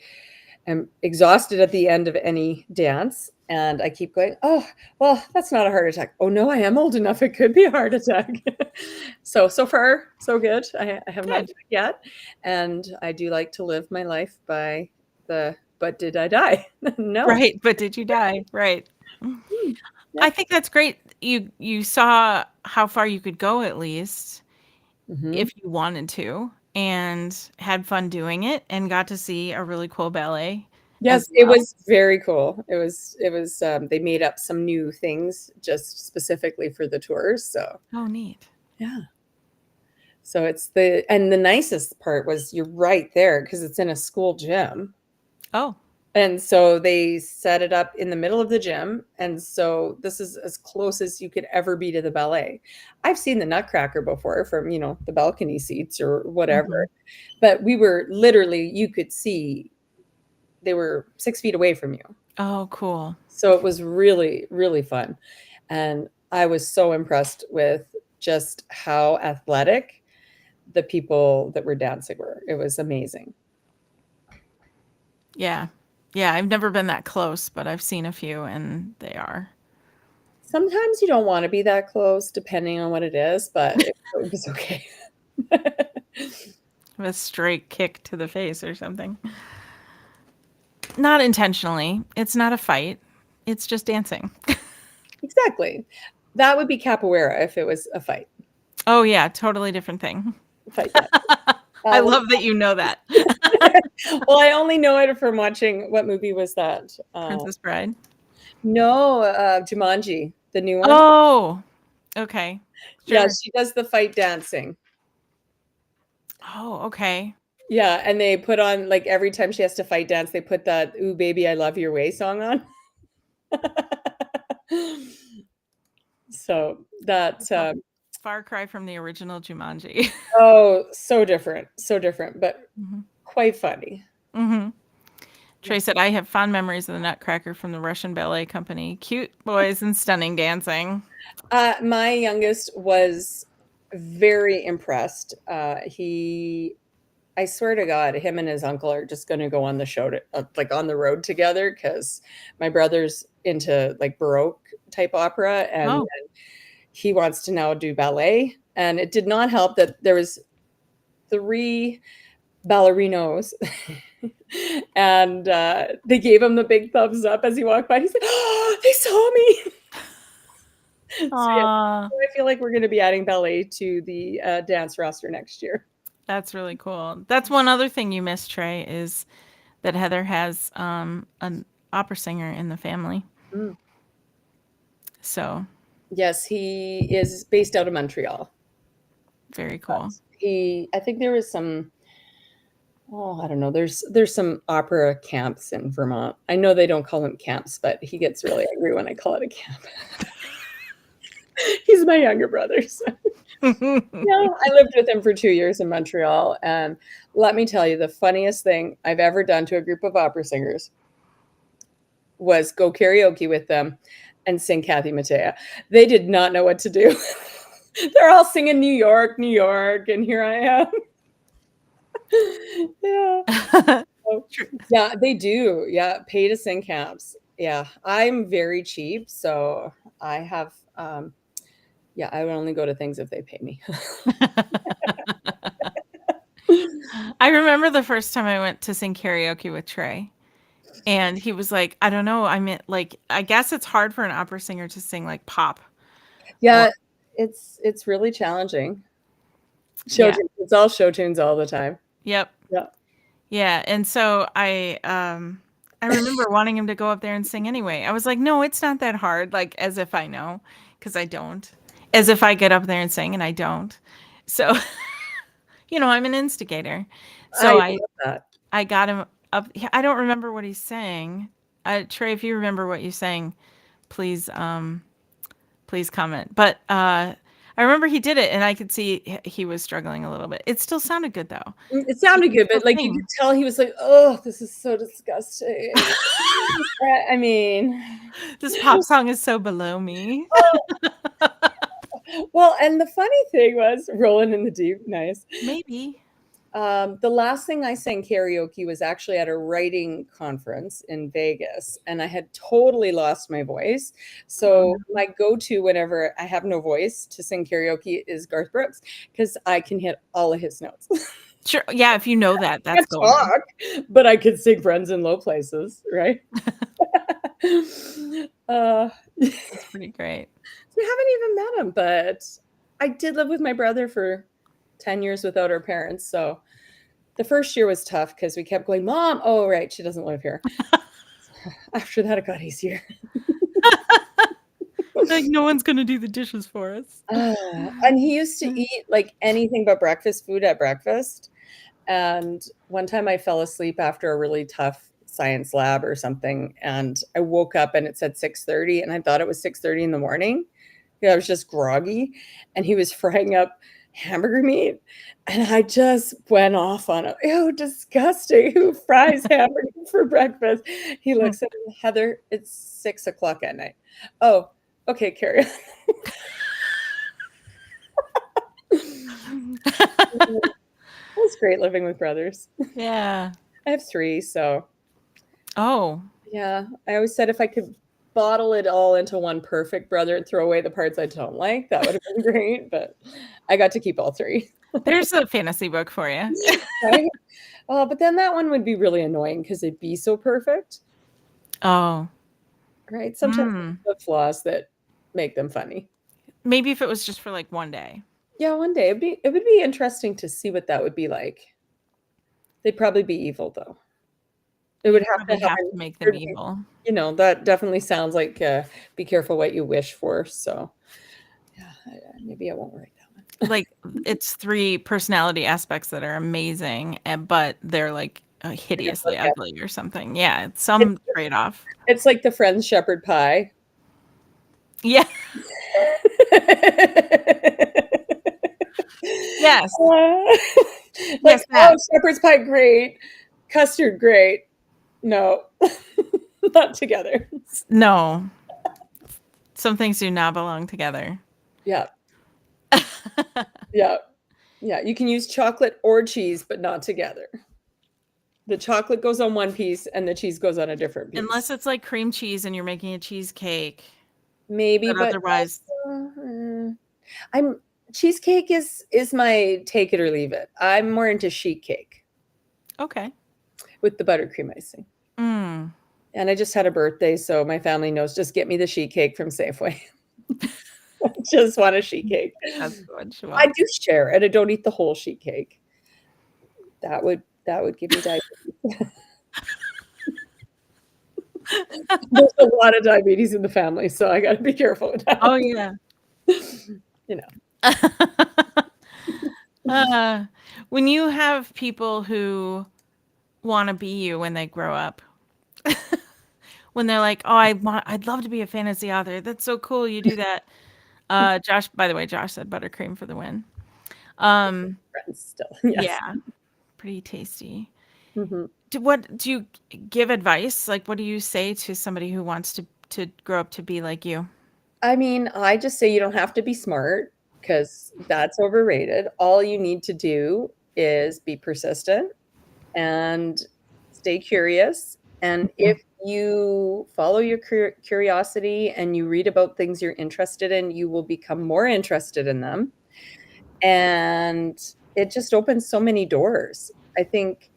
am exhausted at the end of any dance. And I keep going, oh, well, that's not a heart attack. Oh, no, I am old enough. It could be a heart attack. So far, so good. I have not Good. died yet. And I do like to live my life by but did I die? No. Right. But did you die? Right. Hmm, I yep. think that's great. You saw how far you could go at least Hmm. if you wanted to and had fun doing it and got to see a really cool ballet Yes, as it well. was very cool. It was they made up some new things just specifically for the tours. So Oh, neat. yeah. So it's the nicest part was you're right there because it's in a school gym. Oh. And so they set it up in the middle of the gym. And so this is as close as you could ever be to the ballet. I've seen the Nutcracker before from, the balcony seats or whatever. Mhm. But we were literally, you could see they were 6 feet away from you. Oh, cool. So it was really, really fun. And I was so impressed with just how athletic the people that were dancing were. It was amazing. Yeah. Yeah, I've never been that close, but I've seen a few and they are. Sometimes you don't want to be that close, depending on what it is, but it was okay. A straight kick to the face or something. Not intentionally. It's not a fight. It's just dancing. Exactly. That would be capoeira if it was a fight. Oh yeah, totally different thing. Fight that. I Well, love that you know that. well, I only know it from watching. What movie was that? Princess Bride. No, Jumanji, the new one. Oh, okay. Yeah, Sure. she does the fight dancing. Oh, okay. Yeah, and they put on like every time she has to fight dance, they put that "Ooh Baby, I Love Your Way" song on. So that A far cry from the original Jumanji. oh, so different, but hmm quite funny. hmm Trey said, I have fond memories of the Nutcracker from the Russian Ballet Company. Cute boys and stunning dancing. My youngest was very impressed. I swear to God, him and his uncle are just going to go on the show to, like on the road together because my brother's into like Baroque type opera and Oh, he wants to now do ballet. And it did not help that there was three ballerinos and they gave him the big thumbs up as he walked by. He said, "Oh, they saw me." So yeah, aw, I feel like we're going to be adding ballet to the dance roster next year. that's really cool. That's one other thing you missed, Trey, is that Heather has an opera singer in the family. Mm. So Yes, he is based out of Montreal. very But cool. I think there was some, oh, I don't know. There's some opera camps in Vermont. I know they don't call them camps, but he gets really angry when I call it a camp. He's my younger brother. So. Yeah, I lived with him for 2 years in Montreal, and let me tell you, the funniest thing I've ever done to a group of opera singers was go karaoke with them and sing Kathy Mattea. They did not know what to do. They're all singing New York, New York, and here I am. Yeah. So, yeah, they do. Yeah, pay to sing camps. Yeah, I'm very cheap, so I have yeah, I would only go to things if they pay me. I remember the first time I went to sing karaoke with Trey. And he was like, I don't know. I mean, like, I guess it's hard for an opera singer to sing like pop or, Yeah, it's really challenging. Show yeah. tunes, it's all show tunes all the time. Yep. Yeah. Yeah. And so I remember wanting him to go up there and sing anyway. I was like, no, it's not that hard. Like, as if I know, because I don't. As if I get up there and sing and I don't. So, I'm an instigator. So I I, love that. I got him up. I don't remember what he sang. Trey, if you remember what you sang, please, please comment. But I remember he did it, and I could see he was struggling a little bit. It still sounded good though. It He sounded could good, still but, like, you sing. could tell he was like, "Oh, this is so disgusting." I mean, This pop song is so below me. well, and the funny thing was rolling in the deep, nice. Maybe. The last thing I sang karaoke was actually at a writing conference in Vegas, and I had totally lost my voice. Oh, So no. my go-to whenever I have no voice to sing karaoke is Garth Brooks because I can hit all of his notes. Sure. Yeah, if you know that, I that's can't golden. talk, but I could sing "Friends in Low Places," right? uh, That's pretty great. we haven't even met him, but I did live with my brother for 10 years without our parents. So the first year was tough because we kept going, Mom. Oh, right. She doesn't live here. After that, it got easier. Like no one's gonna do the dishes for us. And he used to eat like anything but breakfast food at breakfast. And one time I fell asleep after a really tough science lab or something. And I woke up and it said 6:30 and I thought it was 6:30 in the morning. Yeah, I was just groggy. And he was frying up hamburger meat. And I just went off on it. Ew, disgusting. Who fries hamburger for breakfast? He looks at me, Heather, it's 6 o'clock at night. Oh, okay, carry on. It's great living with brothers. Yeah. I have 3, so Oh, yeah. I always said if I could bottle it all into one perfect brother and throw away the parts I don't like, that would have been great, but I got to keep all 3. there's a fantasy book for you. Right? Oh, but then that one would be really annoying because 'cause it'd be so perfect, Oh. right? Sometimes Hmm. the flaws that make them funny. Maybe if it was just for like one day. Yeah, one day it would be interesting to see what that would be like. They'd probably be evil, though. It would You'd have to probably have happen to make them there'd be evil. that definitely sounds like, be careful what you wish for, so, yeah, maybe I won't write that one. Like it's 3 personality aspects that are amazing, but they're like hideously Yeah. ugly or something. Yeah, it's some It's trade-off. it's like the Friends shepherd pie. Yeah. Yes. Uh, like, Yes, "Oh, that. shepherd's pie, great. Custard, great." No, not together. No. Some things do not belong together. Yeah, yeah, yeah, you can use chocolate or cheese, but not together. The chocolate goes on one piece and the cheese goes on a different piece. Unless it's like cream cheese and you're making a cheesecake, Maybe, but but otherwise also, I'm cheesecake is my take it or leave it. I'm more into sheet cake okay. with the buttercream icing. Mm. And I just had a birthday, so my family knows just get me the sheet cake from Safeway. I just want a sheet cake. That's what you I want. do share it. I don't eat the whole sheet cake. That would give me diabetes. There's a lot of diabetes in the family, so I gotta be careful with that. Oh yeah. You know. uh, when you have people who want to be you when they grow up, when they're like, "Oh, I'd love to be a fantasy author. That's so cool. You do that." Josh, by the way, Josh said buttercream for the win. Um, Friends still. Yes. yeah, pretty tasty. Mhm. Do you give advice? Like, what do you say to somebody who wants to grow up to be like you? I mean, I just say you don't have to be smart because that's overrated. All you need to do is be persistent and stay curious. And Mhm. if you follow your curiosity and you read about things you're interested in, you will become more interested in them. And it just opens so many doors. I think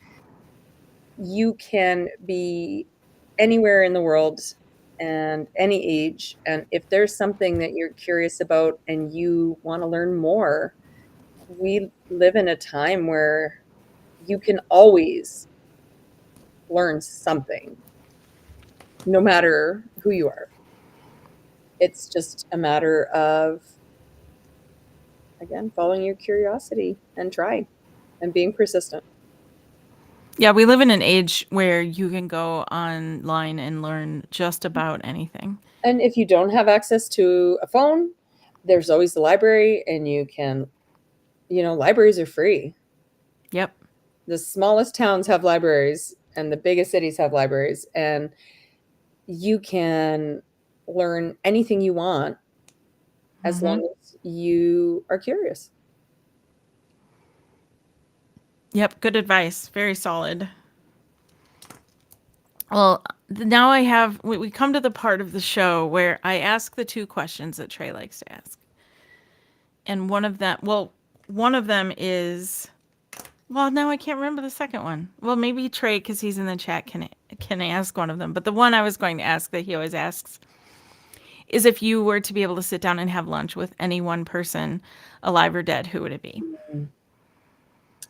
you can be anywhere in the world and any age. And if there's something that you're curious about and you want to learn more, we live in a time where you can always learn something, no matter who you are. It's just a matter of, again, following your curiosity and trying and being persistent. Yeah, we live in an age where you can go online and learn just about anything. And if you don't have access to a phone, there's always the library, and you can, libraries are free. Yep. The smallest towns have libraries, and the biggest cities have libraries, and you can learn anything you want as Hmm. long as you are curious. Yep. Good advice. Very solid. Well, now we come to the part of the show where I ask the 2 questions that Trey likes to ask. And one of them is, well, now I can't remember the second one. Well, maybe Trey, because he's in the chat, can ask one of them. But the one I was going to ask that he always asks is if you were to be able to sit down and have lunch with any one person, alive or dead, who would it be?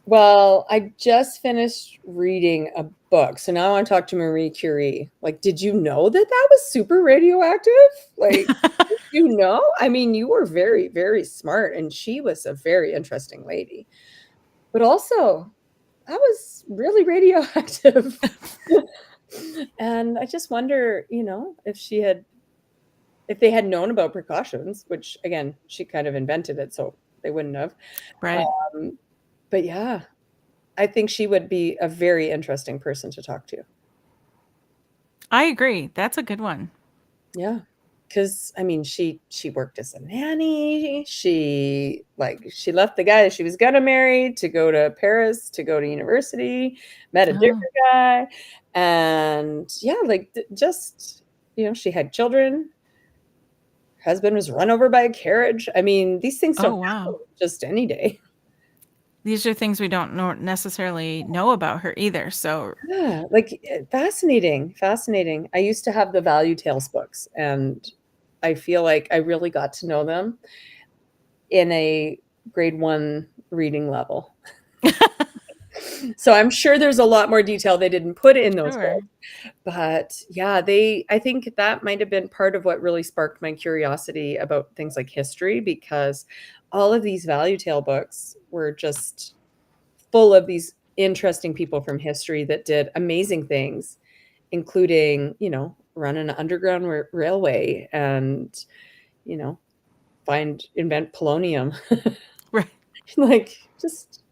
Well, I just finished reading a book, so now I want to talk to Marie Curie. Like, did you know that that was super radioactive? Like, did you know? I mean, you were very, very smart, and she was a very interesting lady. But also, that was really radioactive. And I just wonder, if they had known about precautions, which again, she kind of invented it, so they wouldn't have. Right. Um, but yeah, I think she would be a very interesting person to talk to. I agree. That's a good one. Yeah. Because I mean, she worked as a nanny. She left the guy that she was gonna marry to go to Paris to go to university, met a Oh, different guy, and yeah, like just she had children. Her husband was run over by a carriage. I mean, these things oh don't wow. happen just any day. These are things we don't necessarily know about her either. So, Yeah, like fascinating, fascinating. I used to have the Value Tales books, and I feel like I really got to know them in a grade one reading level. So I'm sure there's a lot more detail they didn't put in those sure. books. But yeah, I think that might have been part of what really sparked my curiosity about things like history, because all of these Value Tale books were just full of these interesting people from history that did amazing things, including, run an underground railway and, you know, invent polonium. Right. Like just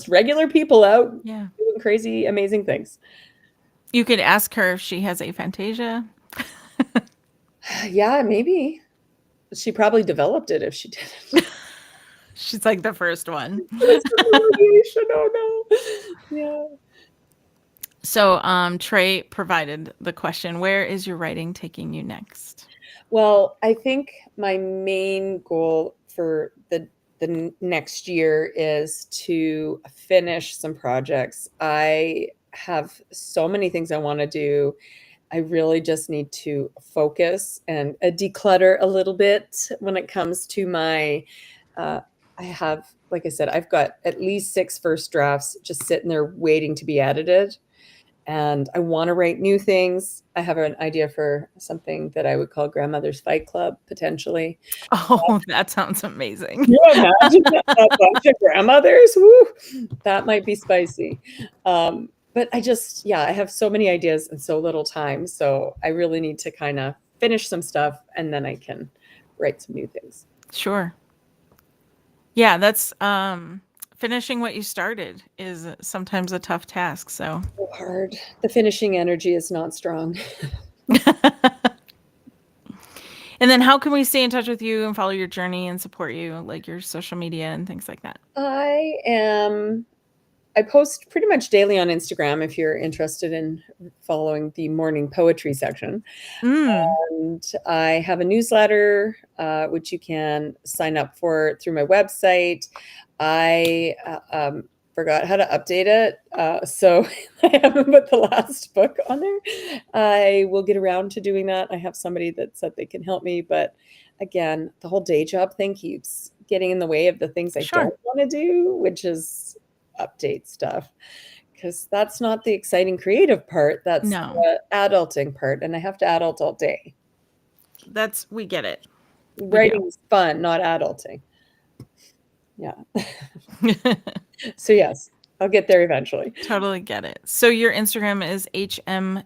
regular people out Yeah. doing crazy, amazing things. You could ask her if she has aphantasia. Yeah, maybe. She probably developed it if she didn't. She's like the first one. First of the radiation, oh no. Yeah. So, Trey provided the question, where is your writing taking you next? Well, I think my main goal for the next year is to finish some projects. I have so many things I want to do. I really just need to focus and declutter a little bit when it comes to my. Uh, I have, like I said, I've got at least 6 first drafts just sitting there waiting to be edited, and I want to write new things. I have an idea for something that I would call Grandmother's Fight Club, potentially. Oh, that sounds amazing. Can you imagine that, a bunch of grandmothers? Woo, that might be spicy. But yeah, I have so many ideas and so little time. So I really need to kind of finish some stuff and then I can write some new things. Sure. Yeah, that's finishing what you started is sometimes a tough task, so. So hard. The finishing energy is not strong. And then how can we stay in touch with you and follow your journey and support you, like your social media and things like that? I am I post pretty much daily on Instagram if you're interested in following the morning poetry section. Mm. And I have a newsletter, which you can sign up for through my website. I forgot how to update it. So I haven't put the last book on there. I will get around to doing that. I have somebody that said they can help me. But again, the whole day job thing keeps getting in the way of the things I Sure. don't want to do, which is update stuff, because that's not the exciting creative part. That's No. the adulting part. And I have to adult all day. We get it. We do. Writing is fun, not adulting. Yeah. So yes, I'll get there eventually. Totally get it. So your Instagram is HMGOODEN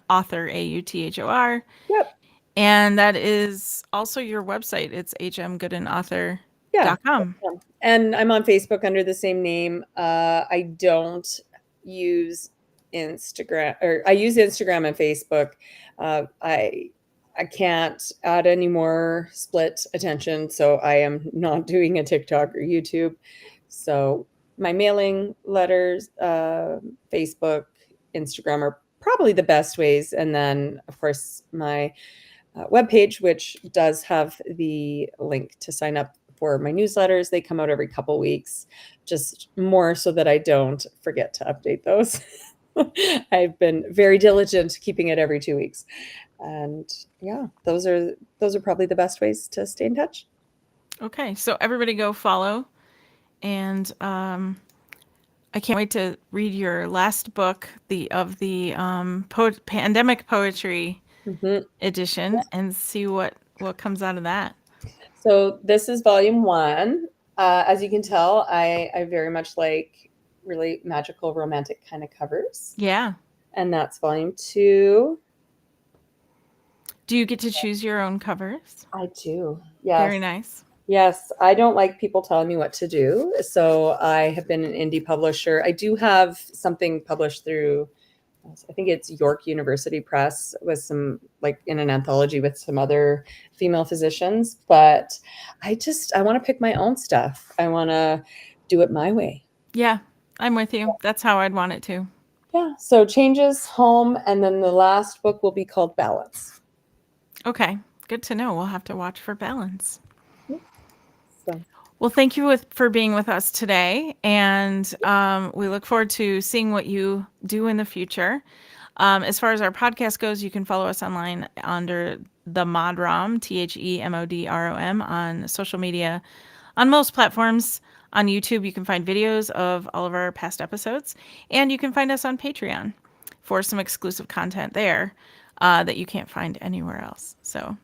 author AUTHOR. Yep. And that is also your website. It's Yeah. hmgoodenauthor.com. And I'm on Facebook under the same name. I don't use Instagram, or I use Instagram and Facebook. I can't add any more split attention, so I am not doing a TikTok or YouTube. So my mailing letters, Facebook, Instagram are probably the best ways, and then of course my webpage, which does have the link to sign up for my newsletters. They come out every couple weeks, just more so that I don't forget to update those. I've been very diligent keeping it every 2 weeks. And yeah, those are probably the best ways to stay in touch. Okay. So everybody go follow. And I can't wait to read your last book, the pandemic poetry Mhm. edition, and see what comes out of that. So this is volume one. As you can tell, I very much like really magical, romantic kind of covers. Yeah. And that's volume two. Do you get to choose your own covers? I do. Very Yes. nice. Yes, I don't like people telling me what to do. So I have been an indie publisher. I do have something published through, I think it's York University Press, with some, like, in an anthology with some other female physicians. But I want to pick my own stuff. I want to do it my way. Yeah, I'm with you. That's how I'd want it too. Yeah. So Changes, Home, and then the last book will be called Balance. Okay, good to know. We'll have to watch for balance. Yeah. So Well, thank you for being with us today, and we look forward to seeing what you do in the future. As far as our podcast goes, you can follow us online under the Modrom, THEMODROM, on social media, on most platforms. On YouTube, you can find videos of all of our past episodes, and you can find us on Patreon for some exclusive content there that you can't find anywhere else. So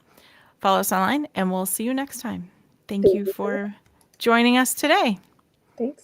follow us online, and we'll see you next time. Thank thank you you. for joining us today. Thanks.